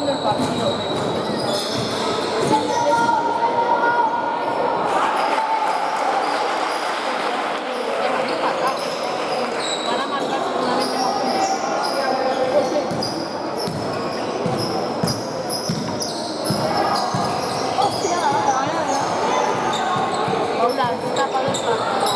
viendo el partido. Van a marcar seguramente más puntos. ¡Hostia! Paula, está tapado el partido.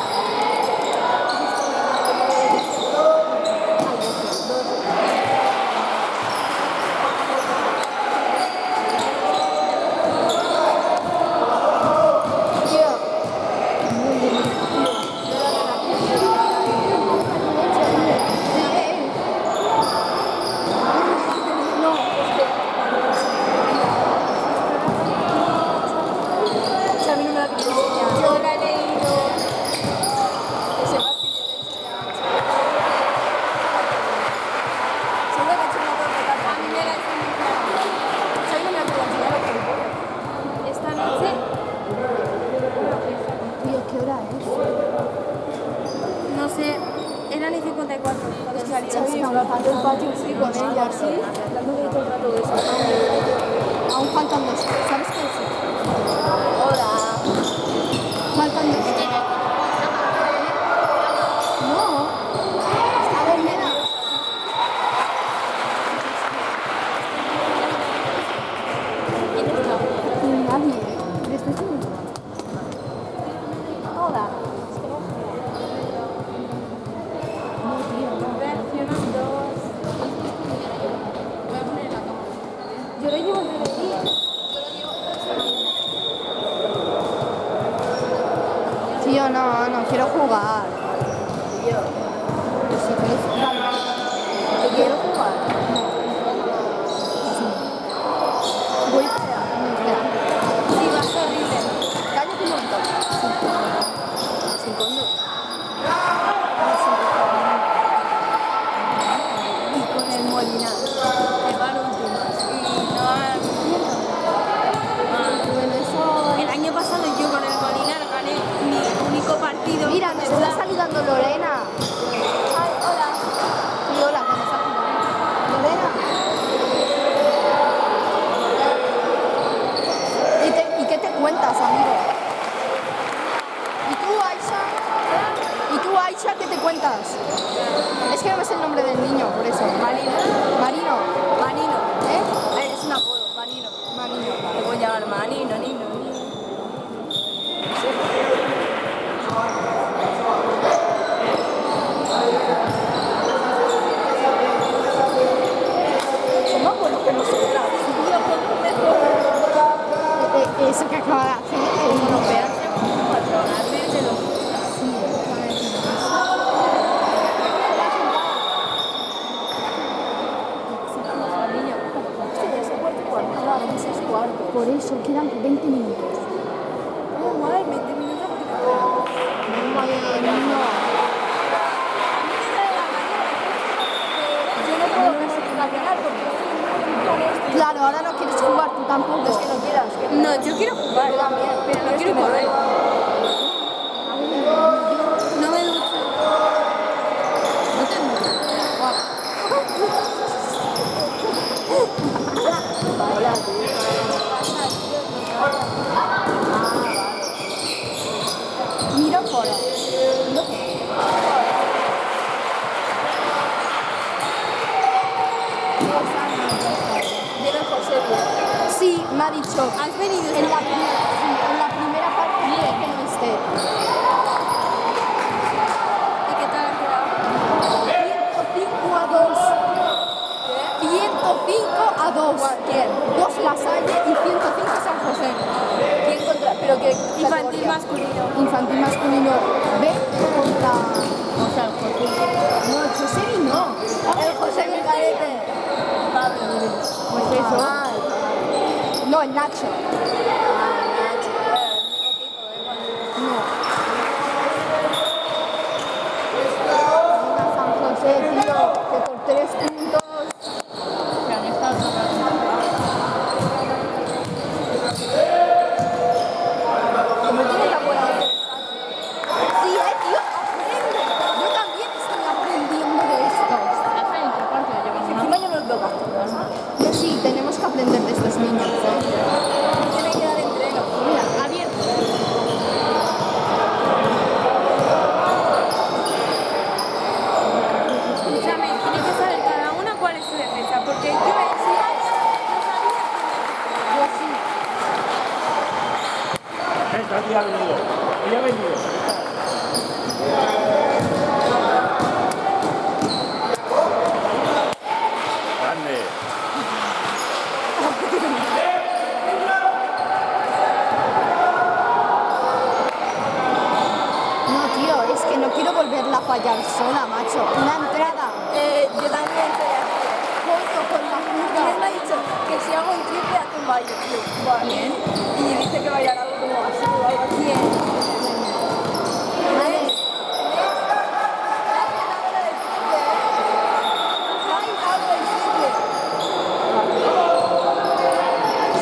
No sé, eran y 54. Xavi me bajando el patio sí, con ella, sí. Dándole todo el rato de eso. Aún faltan dos. ¿Sabes qué es? Hola. Faltan dos. No. A ver, nena. Nadie. ¿Le estoy diciendo? Hola. Reaccionando. Voy a poner la cámara. Yo lo llevo desde aquí. Tío, no quiero jugar. Yo. Si queréis jugar. Yo quiero jugar. Voy fuera. No, espera. Sí, va a ser horrible. Cállate un momento. Sin condo. Y con el Molina. Que van últimas. Y no han... Bueno, eso... El año pasado yo con el Molina gané mi único partido. Mira, nos está saludando Lorena. Ay, hola. Sí, hola, que nos está saludando. Lorena. ¿Y qué te cuentas, amigo? ¿Y tú, Aisha, qué te cuentas? Es que no me sé el nombre del niño, por eso. Marino. Marino. Manino. ¿Eh? Es un apodo. Manino. Marino. Te puedo llamar Manino, Nino. ¿Cómo? Porque nosotras. Eso que acaba de hacer. Europearse como patronales de los... Por eso quedan 20 minutos. Oh, guay, 20 minutos. Yo no puedo clasificar porque... Claro, ahora no quieres jugar tú tampoco. Es que no quieras. No, yo quiero jugar. Pero no quiero correr. No me ducho. No te ducho. Vaya, tío. Miro foro. Viene José. Sí, me ha dicho. ¿Has venido? En la primera parte dice que no esté. ¿Y qué tal ha quedado? 105 a 2. ¿Qué? 105 a 2. ¿Quién? 2 La Salle y 105 San José. ¿Quién contra? ¿Pero qué? Infantil Categoría. masculino. Infantil masculino B contra... O sea, el José. No, el José no. El José Micaete. Pablo. Pues eso. No, el Nacho. No. Venga, San José, tío, que por 3 puntos. Que han estado tocando. ¿Cómo tienes la buena de Sí, tío, aprende. Yo también estoy aprendiendo de esto. encima yo no lo veo capturar. Yo sí, tenemos que aprender. niños, ¿eh? Tienen que dar entrega. Mira, abierto. Escúchame, tiene que saber cada una cuál es su defensa, porque yo decía, Yo sí. Esta ya ha venido. Ya ha venido. Grande. No, tío, es que no quiero volverla a fallar sola, macho. Una entrada. yo también estoy así. Coño, con la Inés puta. me ha dicho que si hago un triple hace un baile, tío. Vale. Y dice que bailará algo como así o algo así. Vale.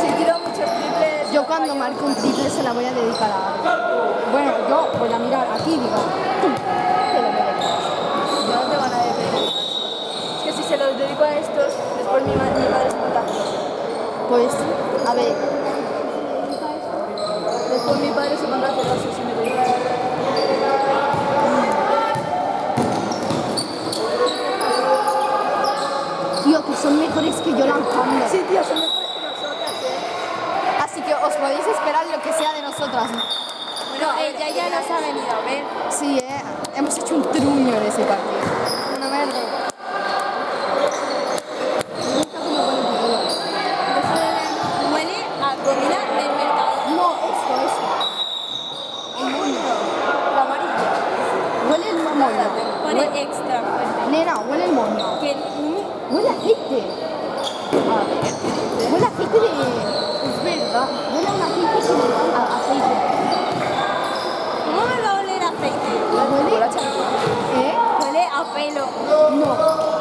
Si tiro muchos triples. Yo cuando marco un triple se la voy a dedicar a alguien. Bueno, yo voy a mirar aquí y digo, ¡pum! Te lo mereces. No te van a dedicar. Es que si se los dedico a estos, después mi padre se monta. Pues, a ver, Después mi padre se pondrá celoso si me dedica a tío, que son mejores que yo lanzando. Sí, tío, son mejores que nosotras, Así que os podéis esperar lo que sea de nosotras. Bueno, ella ya nos ha venido a ver. Sí, hemos hecho un truño en ese partido. Una mierda. Huele a comida del mercado. No, esto. El moño. La amarilla. Huele el moño. Pone extra fuerte. Nena, huele el moño. Que Huele a aceite. Huele a aceite de... Es verdad. Huele a un aceite que le dan a aceite. ¿Cómo me va a oler aceite? ¿Huele? ¿Eh? Huele a pelo. No,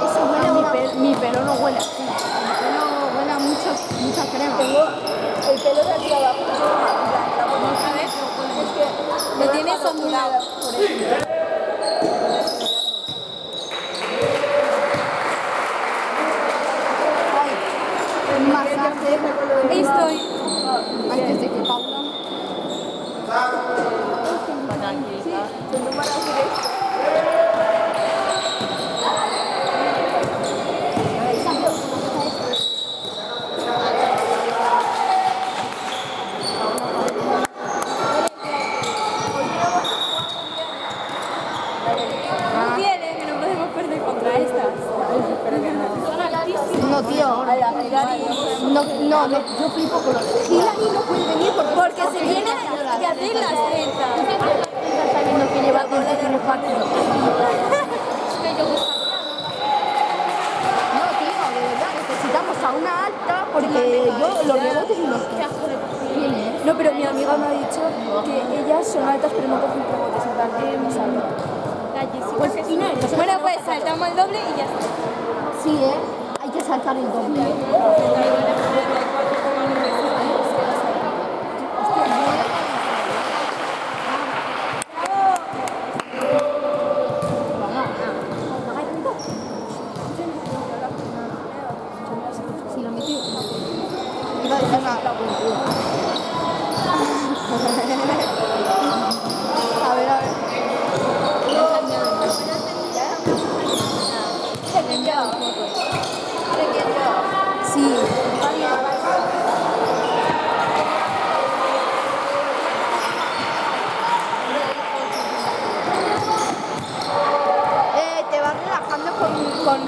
eso huele a una... Mi pelo no huele así. Mi pelo huele a mucha crema. Tengo el pelo de aquí abajo. A ver, es que lo tienes ondulado. Por eso. Un masaje Estoy. antes de que Paula... Tengo para hacer esto. No tiene, que no podemos perder contra estas. No, tío. No, yo flipo con los... Hilary no puede venir Porque se tiene que hacer las trenzas. Está sabiendo que lleva con los partidos. No, tío, de verdad, necesitamos a una alta porque yo los rebotes y los... ¿Quién es? No, pero mi amiga me ha dicho que ellas son altas pero no cogen rebotes, en plan que no saltan. Pues Inés, Bueno, pues saltamos el doble y ya está. sí, hay que saltar el doble. Si lo metí. Iba a decir una... A ver, a ver. Sí. Te vas relajando con...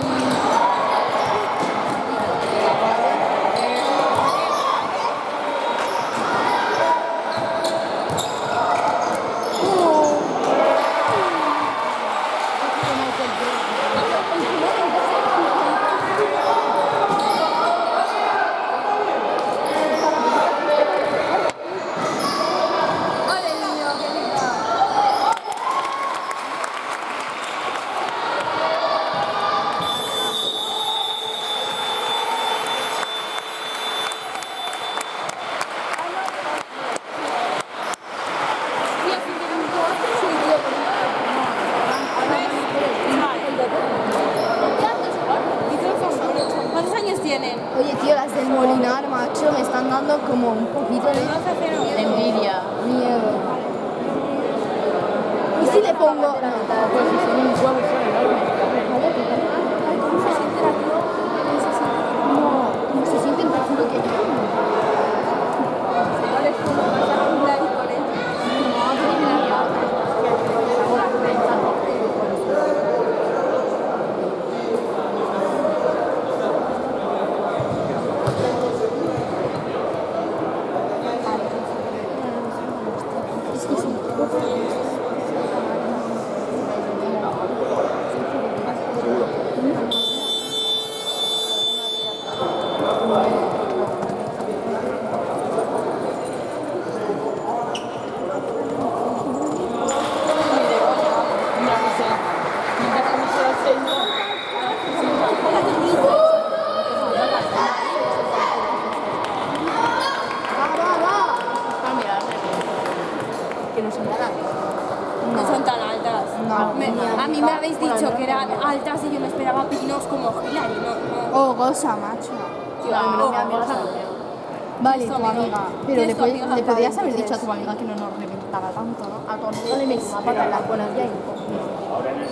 dando como un poquito de Envidia. miedo. ¿Y si le pongo? No, Pues si son un huevo son enormes. ¿cómo se siente la cruz? ¿Cómo se siente? Te juro que no. Igual es como vas a hablar y con él. Que no son tan No son tan altas. No, A mí me habéis dicho que eran altas y yo me esperaba pinos como Hilary, no. Oh, goza, macho. Tío, no, mi amiga Santiago. Vale, ¿Quién tu es tu amiga? amiga. Pero ¿Quién es tu amiga? le podrías haber dicho a tu amiga que no nos reventara tanto, ¿no? A tu amiga le metes una pata en las buenas ya y Ahora en el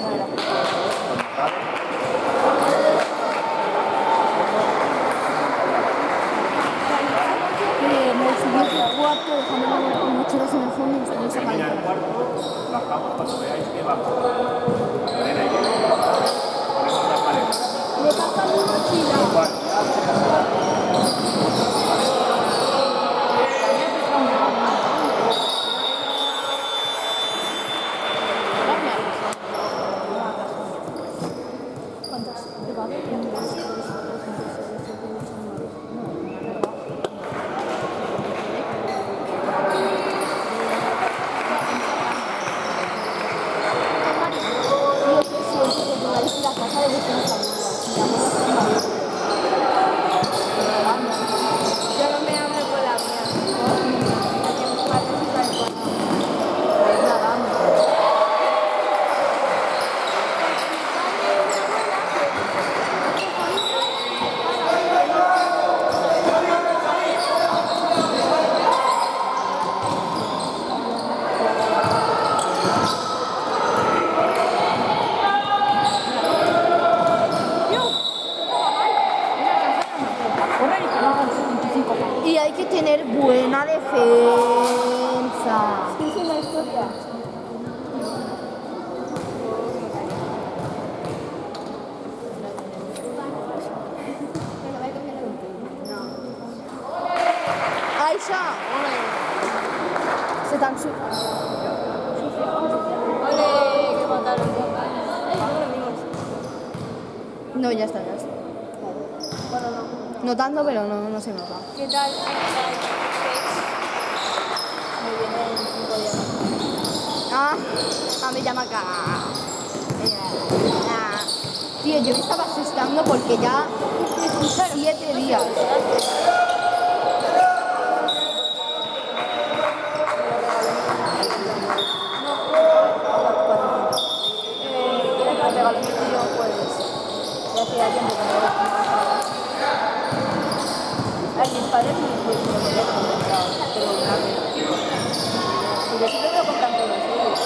en el siguiente cuarto dejamos las mochilas en el fondo y nos podemos sacar termina el cuarto, bajamos cuando veáis que bajo. Lorena, y ponemos las maletas. Me pasa mi mochila. Igual. La casa de vuestras amigas. Yo no me hablo con la mía. Hay que buscar música de cuando. Y hay que tener buena defensa. Es una historia. Aisha, se tan su... Ole, que mataron. No, ya está, ya está. Bueno, no. Notando, pero no se nota. ¿Qué tal? Me viene en 5 días. Me llama acá. Tío, yo me estaba asustando porque ya 7 días. Me regaló mi tío, pues, ya hacía tiempo que no lo a mis padres pues me lo quería comprar, pero grande. Y yo siempre me lo compran todos los días.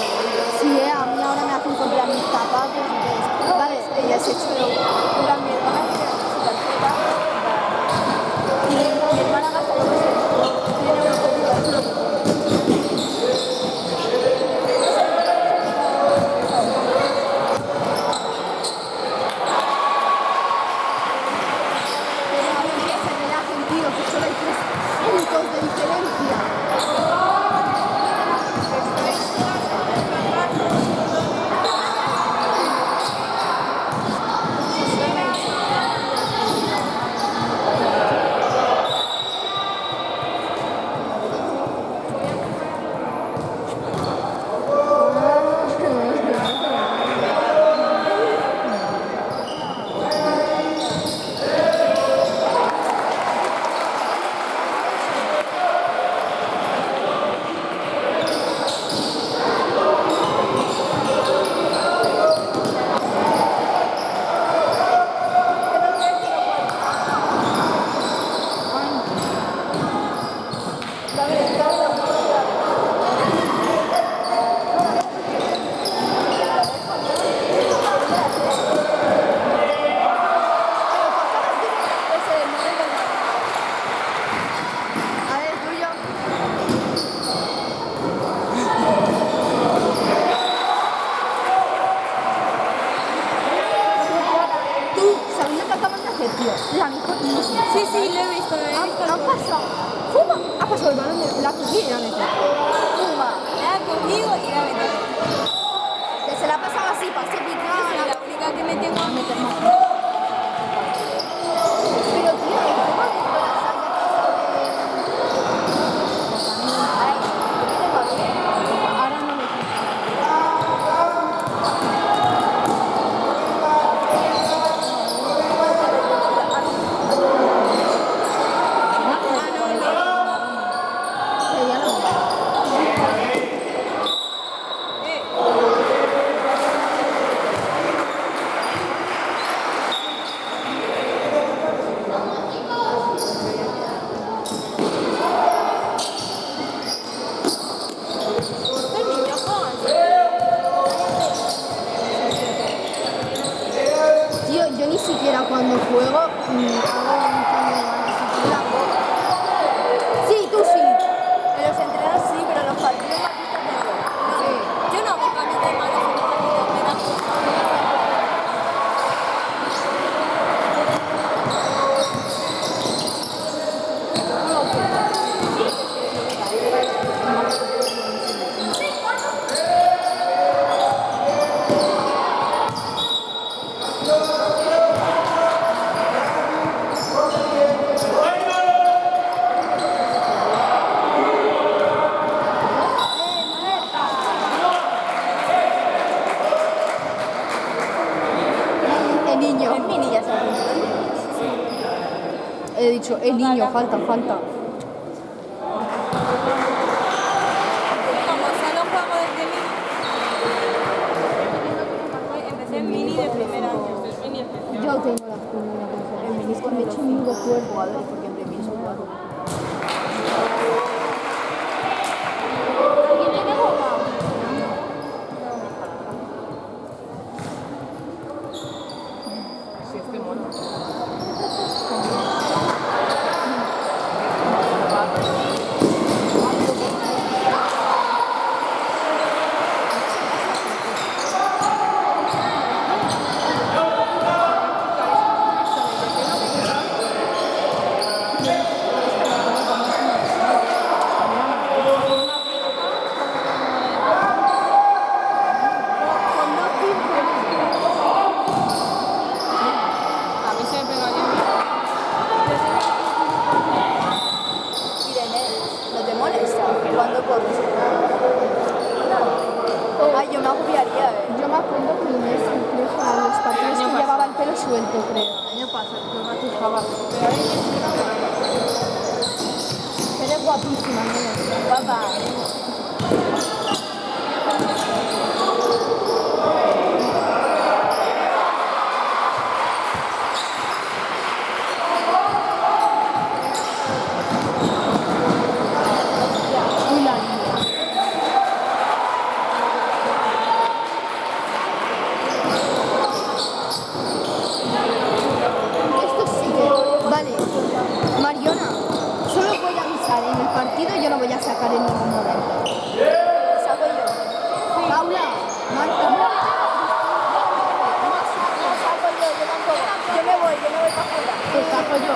Sí, a mí ahora me hacen comprar mis zapatos y todo eso. Vale, ya se hecho. En plan, mi hermana tiene su tarjeta y mi hermana gasta, yo qué sé, 100 euros por día, eso es lo que pone. Tío, que solo hay 3 puntos de diferencia. dije, tío, la mejor música. Sí, sí, lo he visto. Han pasado. Fuma, ha pasado el balón de la cogí y la metió. Fuma, la ha cogido y la ha metido. Que se la pasaba así, pasé Yo soy picada. la única que metió con Meter más. Pero tío, el tema de que las haya pasado de... Ay, yo tengo aquí. Ahora no me fijo. Que ya no. El niño joven. Tío, yo ni siquiera cuando juego hago un cambio de mano siquiera. Sí, tú sí. En los entrenos sí, pero en los partidos no has visto que Sí. yo no hago cambios de manos en los partidos, me da cosa. El niño. El mini ya se ha funcionado. He dicho, el niño, falta. Como son los juegos desde mini. Empecé en mini de primer año. Yo tengo la primera consola. Es que me he hecho un nudo cuerpo. Jugadores, porque en primer son cuatro. ¿Alguien tiene goma? Sí, es que mola. A mí se me pega bien. Irene, ¿no te molesta cuando corres? Ay, yo me agobiaría, Yo me acuerdo que Inés, incluso a los partidos que llevaba el pelo suelto, creo. El año pasado yo me atujaba. Pero es guapísima, ¿no? Guapa. Uy, la niña. Esto sí que... Vale, Mariona, solo voy a avisar, en el partido yo no voy a sacar en ningún momento. Saco yo. Paula, Marta, No saco yo tampoco. Yo me voy para afuera. te saco yo.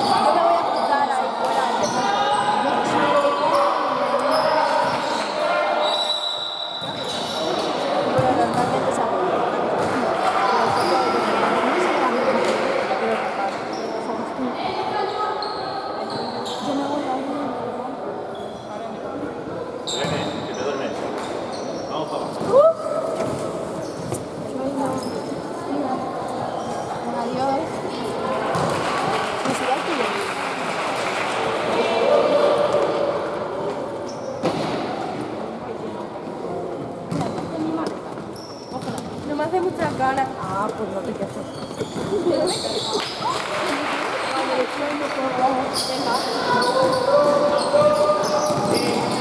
Yo me voy a cruzar ahí fuera. Bueno, normalmente saco yo. Irene, que te duermes. Vamos para abajo. Adiós. Pues ya estoy yo. No me hace muchas ganas. Ah, pues no te quejes. Venga.